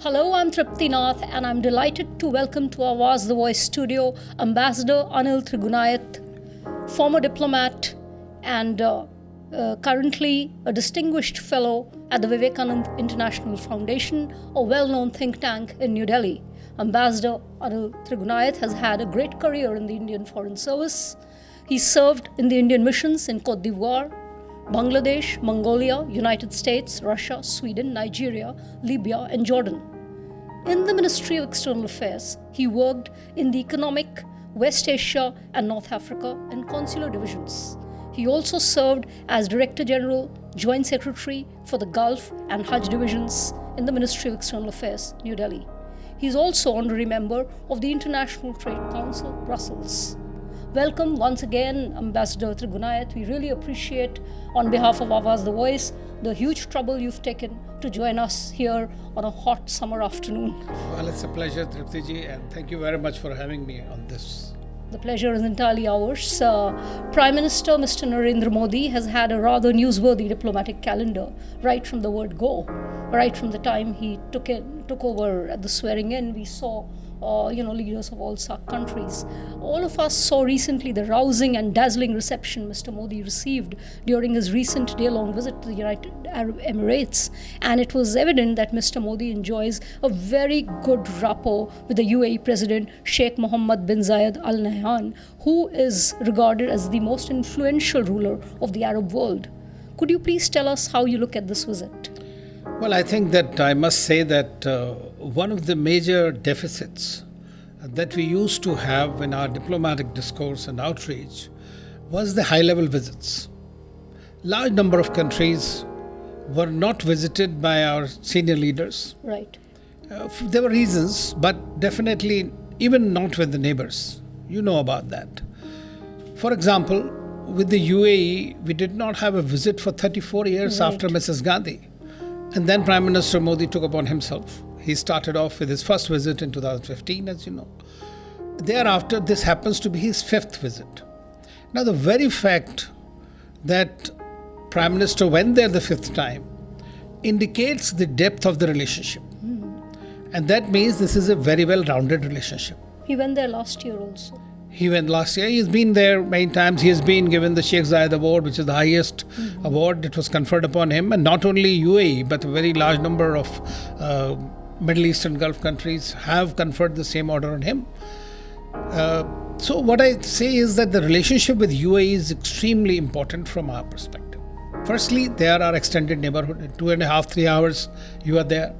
Hello, I'm Tripti Nath, and I'm delighted to welcome to Awaz-The Voice studio Ambassador Anil Trigunayat, former diplomat and currently a distinguished fellow at the Vivekanand International Foundation, a well-known think tank in New Delhi. Ambassador Anil Trigunayat has had a great career in the Indian Foreign Service. He served in the Indian missions in Cote d'Ivoire, Bangladesh, Mongolia, United States, Russia, Sweden, Nigeria, Libya, and Jordan. In the Ministry of External Affairs, he worked in the Economic, West Asia, and North Africa and Consular divisions. He also served as Director General, Joint Secretary for the Gulf and Hajj divisions in the Ministry of External Affairs, New Delhi. He is also honorary member of the International Trade Council, Brussels. Welcome once again, Ambassador Trigunayat. We really appreciate, on behalf of Awaz-The Voice, the huge trouble you've taken to join us here on a hot summer afternoon. Well, it's a pleasure, Tripti ji, and thank you very much for having me on this. The pleasure is entirely ours. Prime Minister Mr. Narendra Modi has had a rather newsworthy diplomatic calendar right from the word go. Right from the time he took over at the swearing in, we saw leaders of all SAARC countries. All of us saw recently the rousing and dazzling reception Mr. Modi received during his recent day-long visit to the United Arab Emirates, and it was evident that Mr. Modi enjoys a very good rapport with the UAE President Sheikh Mohammed bin Zayed Al Nahyan, who is regarded as the most influential ruler of the Arab world. Could you please tell us how you look at this visit? Well, I think that I must say that one of the major deficits that we used to have in our diplomatic discourse and outreach was the high-level visits. Large number of countries were not visited by our senior leaders. Right. There were reasons, but definitely even not with the neighbors. You know about that. For example, with the UAE, we did not have a visit for 34 years after Mrs. Gandhi. And then Prime Minister Modi took upon himself. He started off with his first visit in 2015, as you know. Thereafter, this happens to be his fifth visit. Now, the very fact that Prime Minister went there the fifth time indicates the depth of the relationship. And that means this is a very well-rounded relationship. He went there last year also. He went last year. He's been there many times. He has been given the Sheikh Zayed Award, which is the highest award that was conferred upon him. And not only UAE, but a very large number of Middle East and Gulf countries have conferred the same order on him. So what I say is that the relationship with UAE is extremely important from our perspective. Firstly, they are our extended neighborhood. In 2.5, 3 hours, you are there.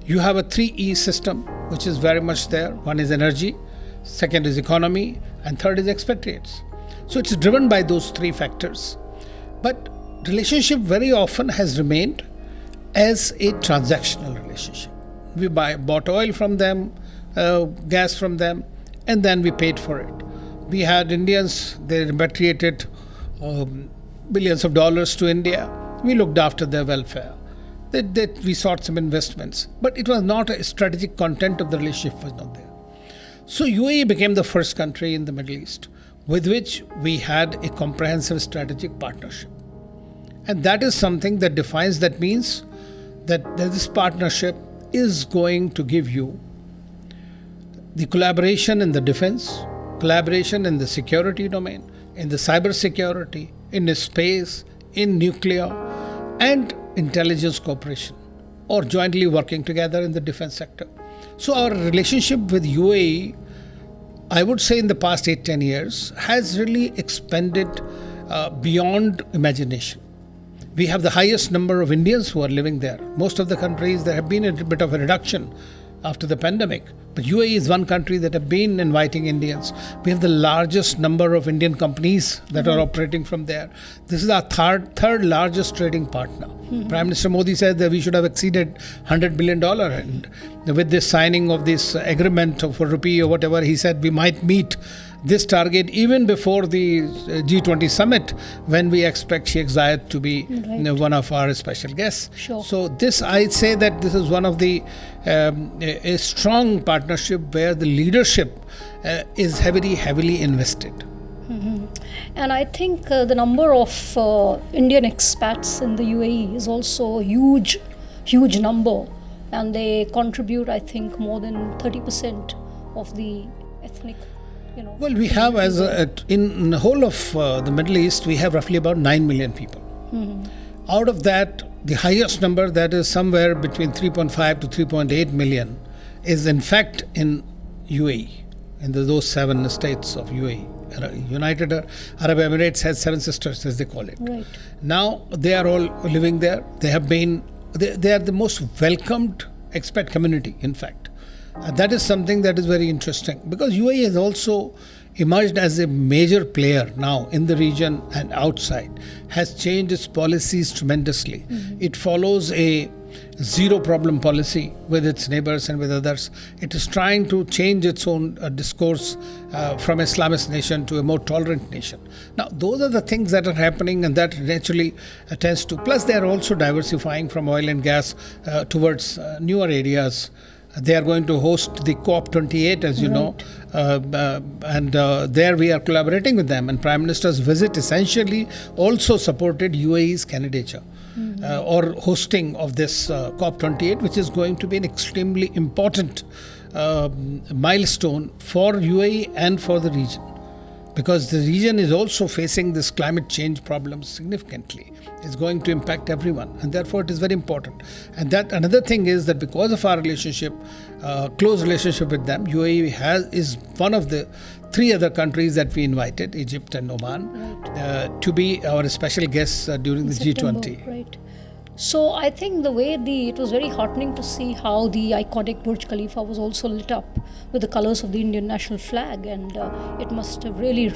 You have a 3E system, which is very much there. One is energy, second is economy, and third is expatriates. So it's driven by those three factors. But relationship very often has remained as a transactional relationship. We bought oil from them, gas from them, and then we paid for it. We had Indians, they repatriated billions of dollars to India. We looked after their welfare. We sought some investments. But it was not a strategic content of the relationship was not there. So UAE became the first country in the Middle East with which we had a comprehensive strategic partnership. And that is something that defines, that means that this partnership is going to give you the collaboration in the defense, collaboration in the security domain, in the cyber security, in the space, in nuclear, and intelligence cooperation, or jointly working together in the defense sector. So our relationship with UAE, I would say in the past 8-10 years, has really expanded beyond imagination. We have the highest number of Indians who are living there. Most of the countries, there have been a bit of a reduction after the pandemic. But UAE is one country that have been inviting Indians. We have the largest number of Indian companies that are operating from there. This is our third largest trading partner. Prime Minister Modi said that we should have exceeded $100 billion. And with this signing of this agreement for rupee or whatever, he said we might meet this target even before the G20 summit, when we expect Sheikh Zayed to be one of our special guests. Sure. So this, I'd say that this is one of the a strong partnership where the leadership is heavily invested. And I think the number of Indian expats in the UAE is also a huge number. and they contribute, I think, more than 30% of the ethnic. Well, we have in the whole of the Middle East, we have roughly about 9 million people. Out of that, the highest number, that is somewhere between 3.5 to 3.8 million, is in fact in UAE, in those 7 states of UAE. United Arab Emirates has 7 sisters, as they call it. Right. Now they are all living there. They are the most welcomed expat community, in fact. That is something that is very interesting, because UAE has also emerged as a major player now in the region and outside, has changed its policies tremendously. It follows a zero problem policy with its neighbors and with others. It is trying to change its own discourse from Islamist nation to a more tolerant nation. Now, those are the things that are happening, and that naturally tends to. Plus, they are also diversifying from oil and gas towards newer areas. They are going to host the COP28, as you know, and there we are collaborating with them. And Prime Minister's visit essentially also supported UAE's candidature or hosting of this COP28, which is going to be an extremely important milestone for UAE and for the region, because the region is also facing this climate change problem significantly. It's going to impact everyone, and therefore it is very important. And that another thing is that because of our relationship, close relationship with them, UAE is one of the 3 other countries that we invited, Egypt and Oman, to be our special guests during the September, G20. Right. So I think it was very heartening to see how the iconic Burj Khalifa was also lit up with the colors of the Indian national flag, and it must have really,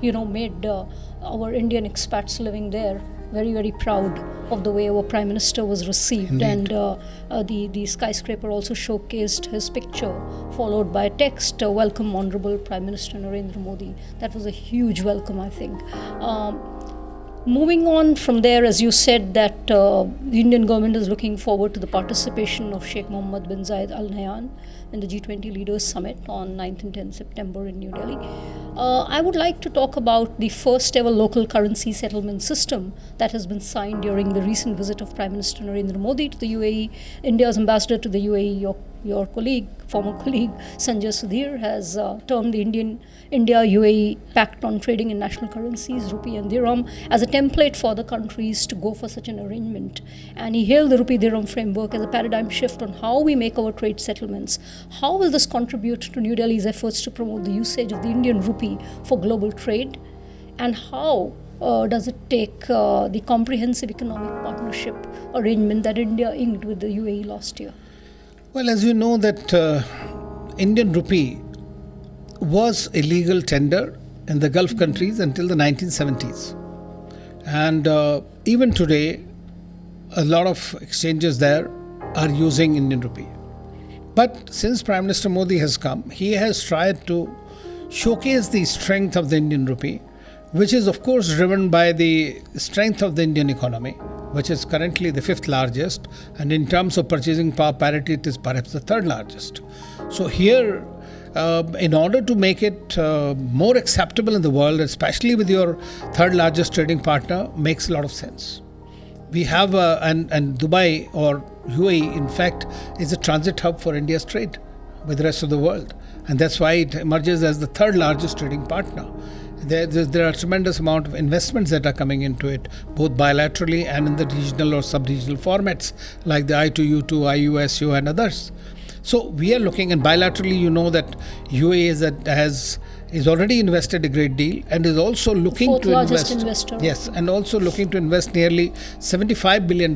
made our Indian expats living there very, very proud of the way our Prime Minister was received. Indeed. And the skyscraper also showcased his picture, followed by a text, "Welcome Honorable Prime Minister Narendra Modi." That was a huge welcome, I think. Moving on from there, as you said, that the Indian government is looking forward to the participation of Sheikh Mohammed bin Zayed Al Nahyan in the G20 Leaders Summit on 9th and 10th September in New Delhi. I would like to talk about the first ever local currency settlement system that has been signed during the recent visit of Prime Minister Narendra Modi to the UAE. India's ambassador to the UAE, your former colleague Sanjay Sudhir, has termed the India-UAE Pact on Trading in National Currencies, Rupee and Dirham, as a template for the countries to go for such an arrangement. And he hailed the Rupee-Dirham framework as a paradigm shift on how we make our trade settlements. How will this contribute to New Delhi's efforts to promote the usage of the Indian rupee for global trade? And how does it take the comprehensive economic partnership arrangement that India inked with the UAE last year? Well, as you know, that Indian rupee was a legal tender in the Gulf countries until the 1970s. And even today, a lot of exchanges there are using Indian rupee. But since Prime Minister Modi has come, he has tried to showcase the strength of the Indian rupee, which is of course driven by the strength of the Indian economy, which is currently the 5th largest, and in terms of purchasing power parity, it is perhaps the 3rd largest. So here, in order to make it more acceptable in the world, especially with your 3rd largest trading partner, makes a lot of sense. We have, and Dubai or UAE, in fact, is a transit hub for India's trade with the rest of the world. And that's why it emerges as the 3rd largest trading partner. There are a tremendous amount of investments that are coming into it, both bilaterally and in the regional or sub-regional formats, like the I2U2, IUSU and others. So we are looking, and bilaterally, you know that UAE is already invested a great deal and is also looking Fourth to largest invest. investor. Yes, and also looking to invest nearly $75 billion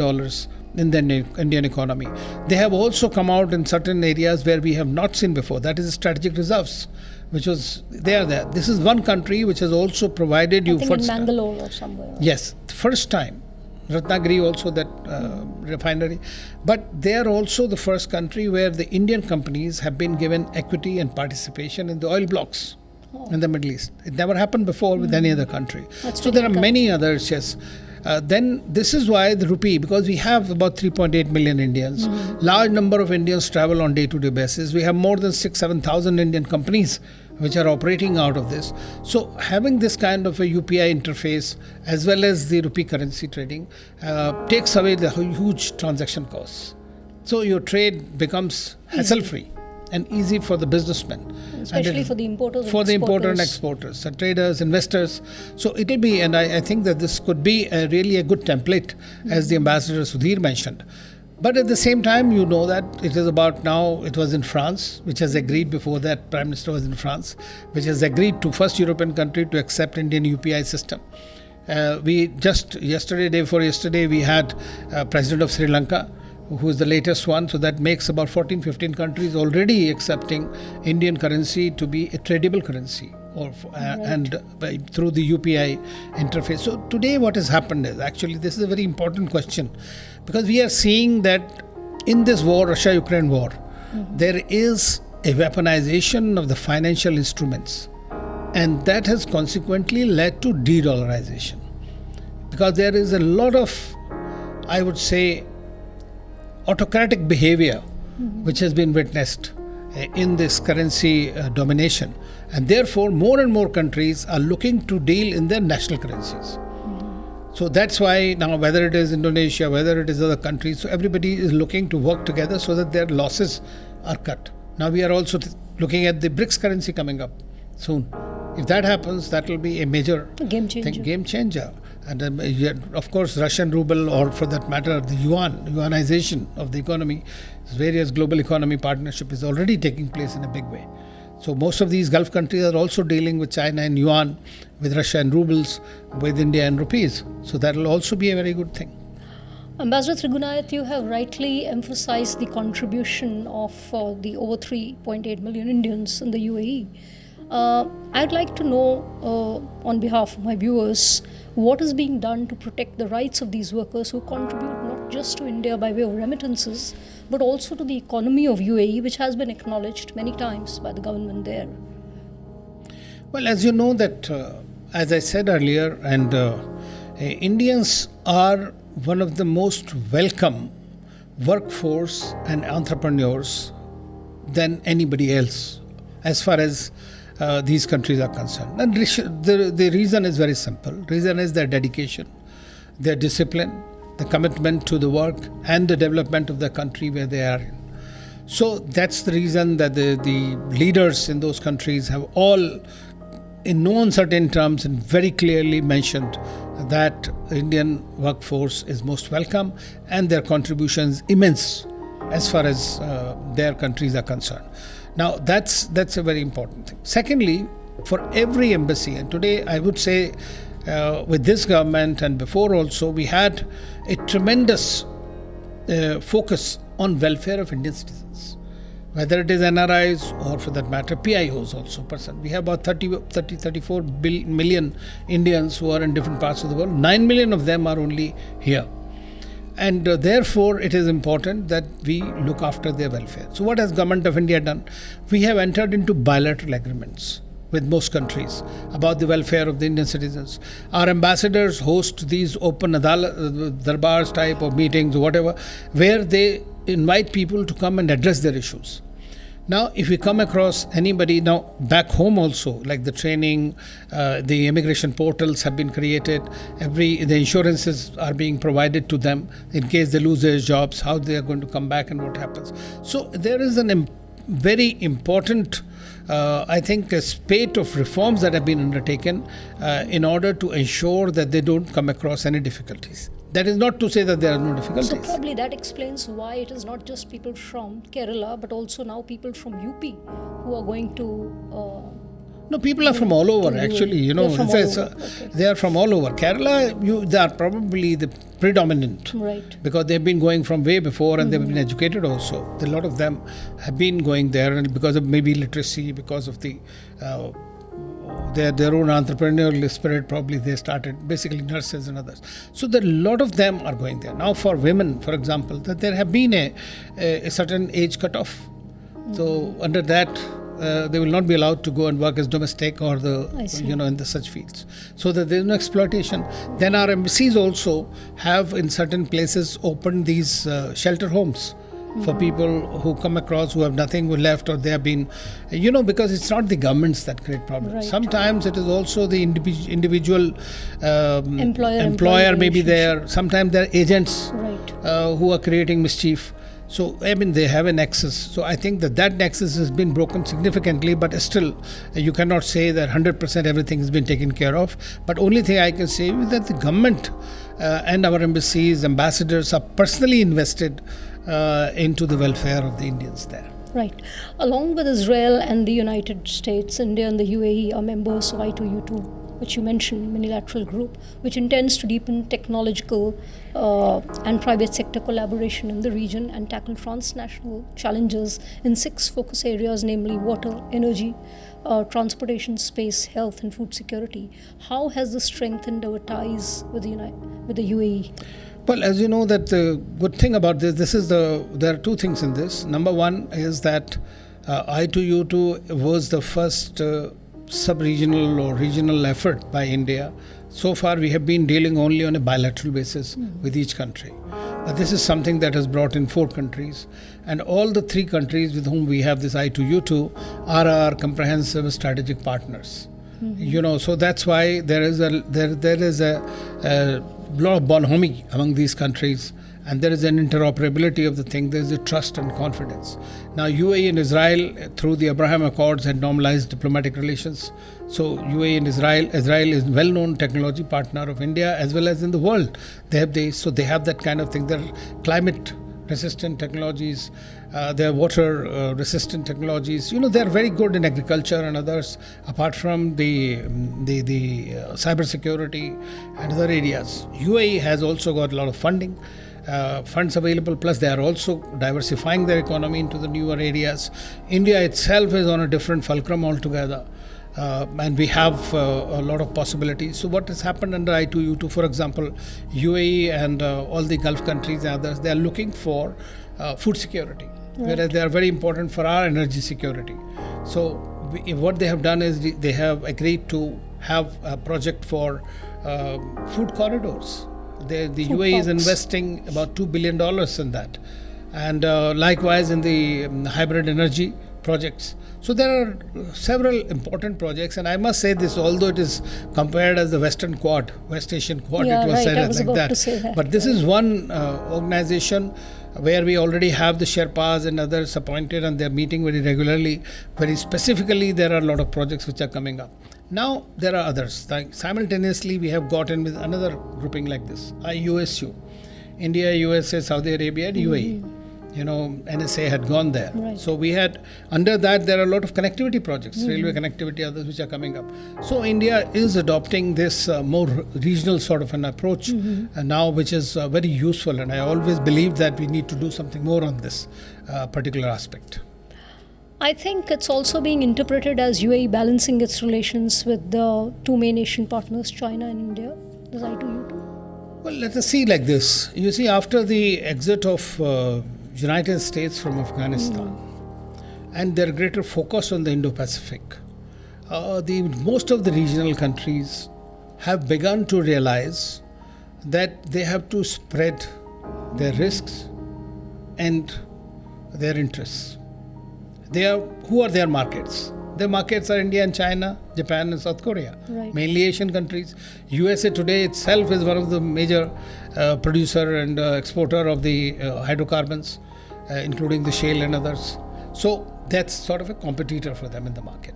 in the Indian economy. They have also come out in certain areas where we have not seen before. That is strategic reserves, which was there. This is one country which has also provided you I think in Mangalore or somewhere. Yes, first time. Ratnagiri also, that refinery. But they are also the first country where the Indian companies have been given equity and participation in the oil blocks in the Middle East. It never happened before with any other country. So there are many others, yes. Then this is why the rupee, because we have about 3.8 million Indians, large number of Indians travel on day-to-day basis. We have more than 6,000-7,000 Indian companies which are operating out of this. So having this kind of a UPI interface as well as the rupee currency trading takes away the huge transaction costs. So your trade becomes hassle-free and easy for the businessmen. Especially for the importers and for the importer and exporters. exporters, the traders, investors. So it will be, and I think that this could be really a good template, as the Ambassador Sudhir mentioned. But at the same time, you know that it is about now, it was in France, which has agreed before that, Prime Minister was in France, which has agreed to first European country to accept Indian UPI system. We just yesterday, day before yesterday, we had President of Sri Lanka, who is the latest one. So that makes about 14, 15 countries already accepting Indian currency to be a tradable currency, or and through the UPI interface. So today what has happened is, actually this is a very important question, because we are seeing that in this war, Russia-Ukraine war, there is a weaponization of the financial instruments, and that has consequently led to de-dollarization, because there is a lot of, I would say, autocratic behavior which has been witnessed in this currency domination, and therefore more and more countries are looking to deal in their national currencies. So that's why now, whether it is Indonesia, whether it is other countries, so everybody is looking to work together so that their losses are cut. Now we are also looking at the BRICS currency coming up soon. If that happens, that will be a major game changer. And of course, Russian ruble, or for that matter, the yuanization of the economy, various global economy partnership is already taking place in a big way. So most of these Gulf countries are also dealing with China and yuan, with Russia and rubles, with India and rupees. So that will also be a very good thing. Ambassador Trigunayat, you have rightly emphasized the contribution of the over 3.8 million Indians in the UAE. I'd like to know, on behalf of my viewers, what is being done to protect the rights of these workers who contribute not just to India by way of remittances, but also to the economy of UAE, which has been acknowledged many times by the government there. Well, as you know that, as I said earlier, and Indians are one of the most welcome workforce and entrepreneurs than anybody else, as far as these countries are concerned. And the reason is very simple. Reason is their dedication, their discipline, the commitment to the work, and the development of the country where they are in. So that's the reason that the leaders in those countries have all, in no uncertain terms and very clearly mentioned that Indian workforce is most welcome, and their contributions immense as far as their countries are concerned. Now that's a very important thing. Secondly, for every embassy, and today I would say with this government and before also, we had a tremendous focus on welfare of Indian citizens, whether it is NRIs or for that matter PIOs also. We have about 34 million Indians who are in different parts of the world. 9 million of them are only here. And therefore, it is important that we look after their welfare. So what has Government of India done? We have entered into bilateral agreements with most countries about the welfare of the Indian citizens. Our ambassadors host these open darbars type of meetings or whatever, where they invite people to come and address their issues. Now, if we come across anybody, now back home also, like the training, the immigration portals have been created, the insurances are being provided to them in case they lose their jobs, how they are going to come back and what happens. So there is a very important, I think, a spate of reforms that have been undertaken in order to ensure that they don't come across any difficulties. That is not to say that there are no difficulties. So probably that explains why it is not just people from Kerala, but also now people from UP who are going to... No, people are from all over, actually. You know, they are from all over. Kerala, they are probably the predominant, right? Because they've been going from way before, and they've been educated also. A lot of them have been going there, and because of maybe literacy, because of the their own entrepreneurial spirit, probably they started, basically nurses and others. So a lot of them are going there. Now for women, for example, that there have been a certain age cutoff. So under that, they will not be allowed to go and work as domestic or in the such fields, so that there is no exploitation. Then our embassies also have in certain places opened these shelter homes for people who come across who have nothing left, or they have been, because it's not the governments that create problems. Right. Sometimes it is also the individual employer may be there. Sometimes there are agents who are creating mischief. So, I mean, they have a nexus. So, I think that nexus has been broken significantly, but still, you cannot say that 100% everything has been taken care of. But only thing I can say is that the government and our embassies, ambassadors are personally invested into the welfare of the Indians there. Right. Along with Israel and the United States, India and the UAE are members of I2U2, which you mentioned, unilateral group, which intends to deepen technological and private sector collaboration in the region and tackle transnational challenges in 6 focus areas, namely water, energy, transportation, space, health, and food security. How has this strengthened our ties with the UAE? Well, as you know, that the good thing about there are 2 things in this. Number one is that I2U2 was the first sub-regional or regional effort by India. So far, we have been dealing only on a bilateral basis with each country. But this is something that has brought in 4 countries. And all the 3 countries with whom we have this I2U2 are our comprehensive strategic partners. So that's why there is a lot of bonhomie among these countries, and there is an interoperability of the thing. There is a trust and confidence. Now, UAE and Israel, through the Abraham Accords, had normalized diplomatic relations. So, UAE and Israel is well-known technology partner of India as well as in the world. They have that kind of thing. They're climate-resistant technologies. They're water-resistant technologies. They're very good in agriculture and others, apart from the cybersecurity and other areas. UAE has also got a lot of funds available, plus they are also diversifying their economy into the newer areas. India itself is on a different fulcrum altogether. And we have a lot of possibilities. So what has happened under I2U2, for example, UAE and all the Gulf countries and others, they are looking for food security, whereas they are very important for our energy security. So what they have done is they have agreed to have a project for food corridors. The UAE is investing about $2 billion in that. And likewise in the hybrid energy projects. So there are several important projects, and I must say this, although it is compared as the West Asian Quad, it was said like that. But this is one organization where we already have the Sherpas and others appointed, and they're meeting very regularly. Very specifically, there are a lot of projects which are coming up. Now, there are others. Simultaneously, we have gotten with another grouping like this, IUSU, India, USA, Saudi Arabia, and UAE. NSA had gone there. Right. So we had, under that, there are a lot of connectivity projects, railway connectivity, others which are coming up. So India is adopting this more regional sort of an approach now, which is very useful. And I always believe that we need to do something more on this particular aspect. I think it's also being interpreted as UAE balancing its relations with the 2 main Asian partners, China and India. Does I2U2? Well, let us see like this. You see, after the exit of United States from Afghanistan and their greater focus on the Indo-Pacific, most of the regional countries have begun to realize that they have to spread their risks and their interests. Who are their markets? Their markets are India and China, Japan and South Korea, mainly Asian countries. USA today itself is one of the major producer and exporter of the hydrocarbons, including the shale and others. So that's sort of a competitor for them in the market.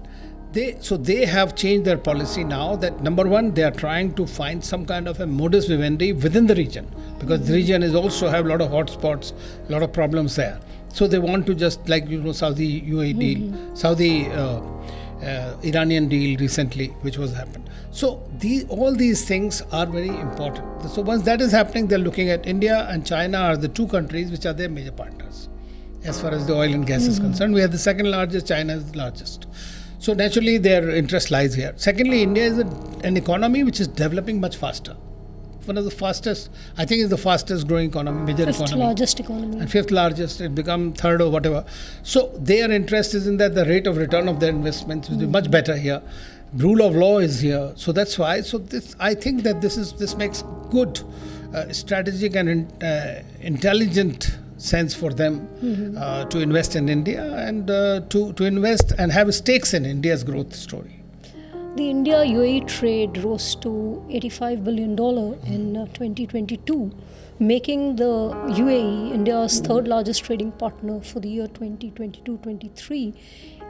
They have changed their policy now that, number one, they are trying to find some kind of a modus vivendi within the region, because the region is also have a lot of hotspots, a lot of problems there. So they want to just, like, Saudi UAE deal, Saudi Iranian deal recently, which was happened. So all these things are very important. So once that is happening, they're looking at India and China are the 2 countries which are their major partners. As far as the oil and gas is concerned, we are the second largest, China is the largest. So naturally, their interest lies here. Secondly, India is an economy which is developing much faster. One of the fastest, I think, is the fastest growing economy, major economy. 5th largest economy. And 5th largest, it become 3rd or whatever. So their interest is in that the rate of return of their investments will be much better here. Rule of law is here. So that's why. So I think that this makes good strategic and intelligent sense for them to invest in India and to invest and have stakes in India's growth story. The India UAE trade rose to $85 billion in 2022, making the UAE India's third largest trading partner for the year 2022-23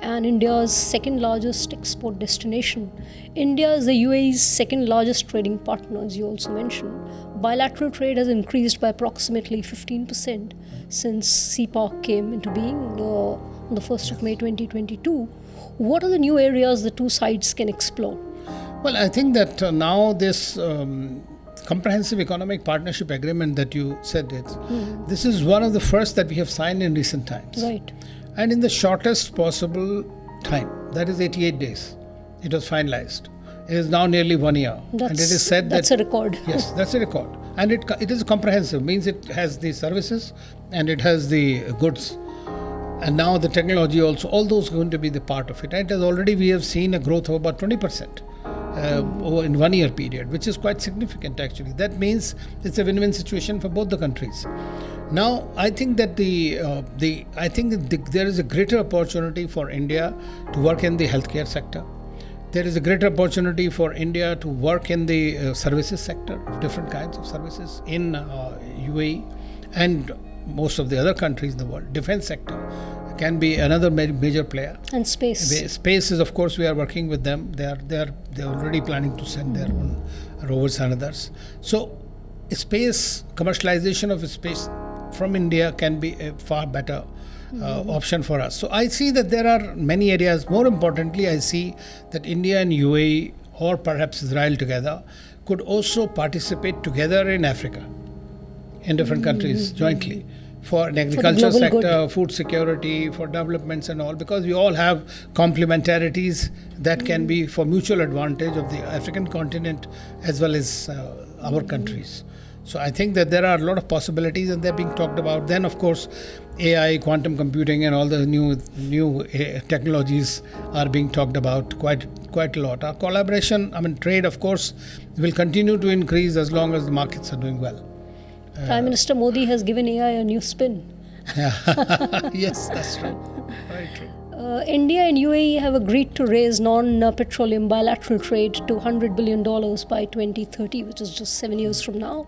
and India's second largest export destination. India is the UAE's second largest trading partner, as you also mentioned. Bilateral trade has increased by approximately 15% since CPAC came into being on the 1st of May 2022. What are the new areas the two sides can explore? Well, I think that now this comprehensive economic partnership agreement that you said, this is one of the first that we have signed in recent times. Right. And in the shortest possible time, that is 88 days, it was finalized. It is now nearly 1 year. And it is said that's a record. Yes, that's a record. And it is comprehensive, means it has the services and it has the goods. And now the technology also, all those are going to be the part of it. And it has already, we have seen a growth of about 20% in 1 year period, which is quite significant actually. That means it's a win-win situation for both the countries. Now, I think that there is a greater opportunity for India to work in the healthcare sector. There is a greater opportunity for India to work in the services sector, different kinds of services in UAE and most of the other countries in the world. Defense sector can be another major player. And space. Space is, of course, we are working with them. They're already planning to send their own rovers and others. So, space, commercialization of space from India can be a far better option for us. So, I see that there are many areas. More importantly, I see that India and UAE or perhaps Israel together could also participate together in Africa, in different countries jointly, for an agriculture sector, food security, for developments and all, because we all have complementarities that can be for mutual advantage of the African continent as well as our countries. So I think that there are a lot of possibilities and they're being talked about. Then, of course, AI, quantum computing and all the new technologies are being talked about quite a lot. Our collaboration, trade, of course, will continue to increase as long as the markets are doing well. Prime Minister Modi has given AI a new spin. Yes, that's true. Very true. India and UAE have agreed to raise non-petroleum bilateral trade to $100 billion by 2030, which is just 7 years from now.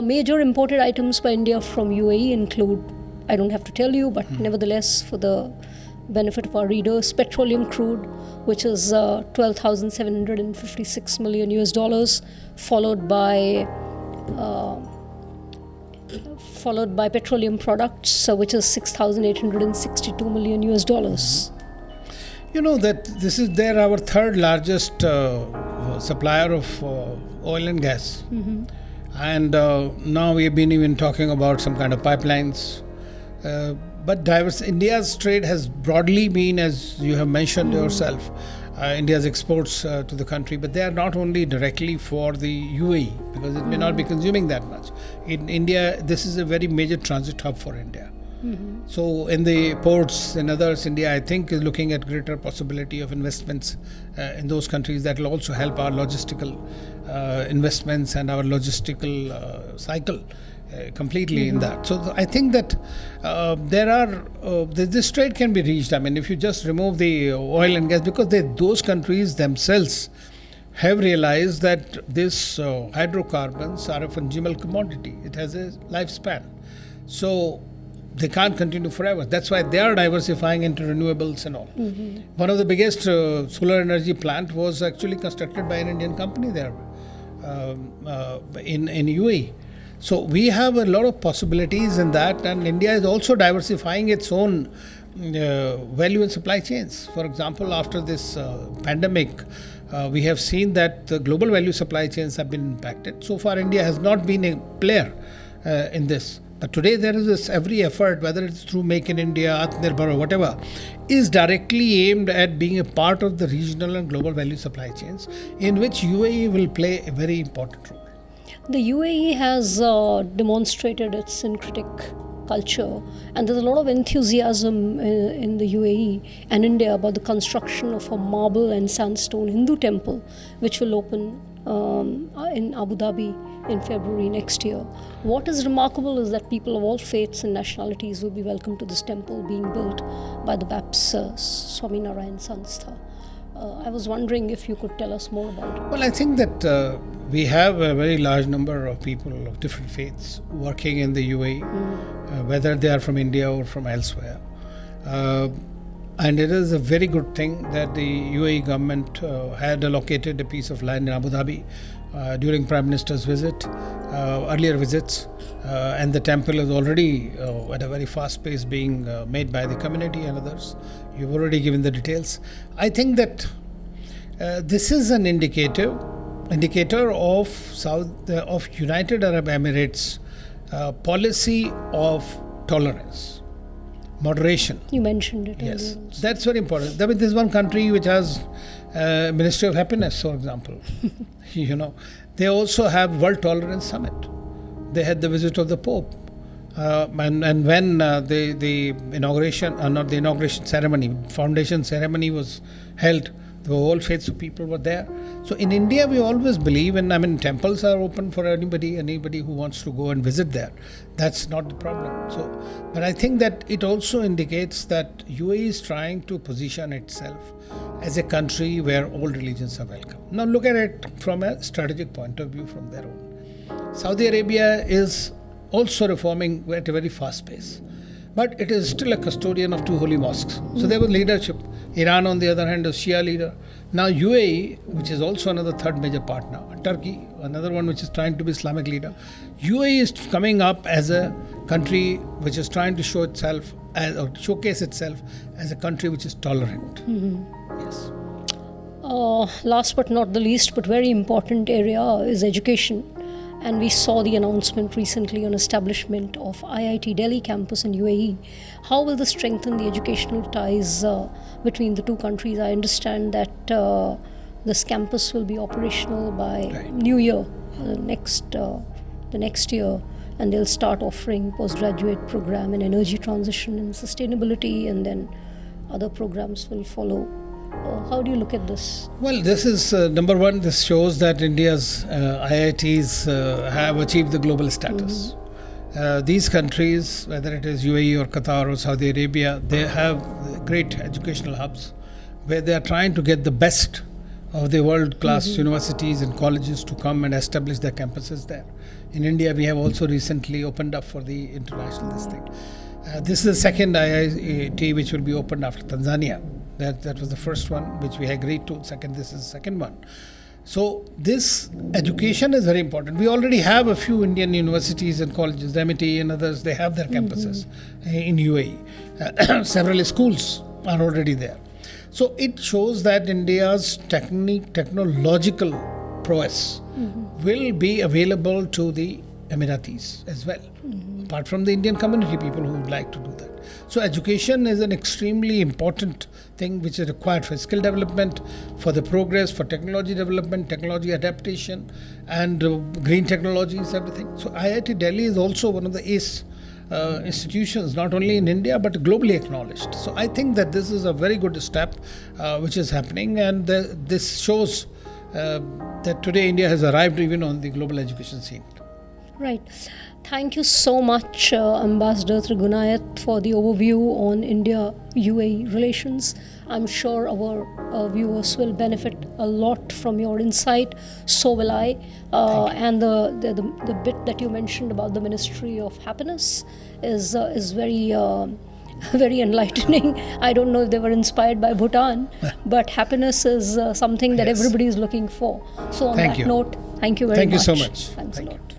Major imported items by India from UAE include, I don't have to tell you, but nevertheless, for the benefit of our readers, petroleum crude, which is 12,756 million US dollars, followed by petroleum products, which is 6,862 million US dollars. You know that they're our third largest supplier of oil and gas. And now we've been even talking about some kind of pipelines. But India's trade has broadly been, as you have mentioned yourself, India's exports to the country, but they are not only directly for the UAE, because it may not be consuming that much. In India, this is a very major transit hub for India. So in the ports and others, India, I think, is looking at greater possibility of investments in those countries that will also help our logistical investments and our logistical cycle completely in that. So I think that this trade can be reached. If you just remove the oil and gas, because those countries themselves have realized that this hydrocarbons are a fungible commodity. It has a lifespan. So they can't continue forever. That's why they are diversifying into renewables and all. One of the biggest solar energy plant was actually constructed by an Indian company there in UAE. So we have a lot of possibilities in that, and India is also diversifying its own value and supply chains. For example, after this pandemic, we have seen that the global value supply chains have been impacted. So far, India has not been a player in this. But today there is this every effort, whether it's through Make in India, Atmanirbhar or whatever, is directly aimed at being a part of the regional and global value supply chains, in which UAE will play a very important role. The UAE has demonstrated its syncretic culture, and there's a lot of enthusiasm in the UAE and India about the construction of a marble and sandstone Hindu temple, which will open in Abu Dhabi in February next year. What is remarkable is that people of all faiths and nationalities will be welcome to this temple being built by the BAPS Swaminarayan Sanstha. I was wondering if you could tell us more about it. Well, I think that we have a very large number of people of different faiths working in the UAE, whether they are from India or from elsewhere. And it is a very good thing that the UAE government had allocated a piece of land in Abu Dhabi during Prime Minister's visit, earlier visits, and the temple is already at a very fast pace being made by the community and others. You've already given the details. I think that this is an indicator of United Arab Emirates policy of tolerance, moderation. You mentioned it earlier. Yes, also. that's very important. I mean, there's one country which has Ministry of Happiness, for example. They also have World Tolerance Summit. They had the visit of the Pope. And when the inauguration, not the inauguration ceremony, foundation ceremony was held, the whole faiths of people were there. So in India, we always believe in, temples are open for anybody who wants to go and visit there. That's not the problem. But I think that it also indicates that UAE is trying to position itself as a country where all religions are welcome. Now look at it from a strategic point of view from their own. Saudi Arabia is also reforming at a very fast pace. But it is still a custodian of two holy mosques. So there was leadership. Iran, on the other hand, is Shia leader. Now UAE, which is also another third major partner. Turkey, another one which is trying to be Islamic leader. UAE is coming up as a country which is trying to show itself or showcase itself as a country which is tolerant. Yes. Last but not the least, but very important area is education. And we saw the announcement recently on establishment of IIT Delhi campus in UAE. How will this strengthen the educational ties between the two countries? I understand that this campus will be operational by New Year, the next year, and they'll start offering postgraduate program in energy transition and sustainability, and then other programs will follow. How do you look at this? Well, this is number one. This shows that India's IITs have achieved the global status. These countries, whether it is UAE or Qatar or Saudi Arabia, they have great educational hubs where they are trying to get the best of the world-class universities and colleges to come and establish their campuses there. In India, we have also recently opened up for the international this thing. This is the second IIT which will be opened after Tanzania. That was the first one which we agreed to. This is the second one. So this education is very important. We already have a few Indian universities and colleges, MIT and others, they have their campuses in UAE. Several schools are already there. So it shows that India's technological prowess will be available to the Emiratis as well, apart from the Indian community, people who would like to do that. So education is an extremely important thing which is required for skill development, for the progress, for technology development, technology adaptation, and green technologies, everything. So IIT Delhi is also one of the ace institutions, not only in India, but globally acknowledged. So I think that this is a very good step which is happening, and this shows that today India has arrived even on the global education scene. Right. Thank you so much, Ambassador Trigunayat, for the overview on India-UAE relations. I'm sure our viewers will benefit a lot from your insight. So will I. And the bit that you mentioned about the Ministry of Happiness is very very enlightening. I don't know if they were inspired by Bhutan, but happiness is something that everybody is looking for. So on that note, thank you very much. Thank you so much. Thanks a lot.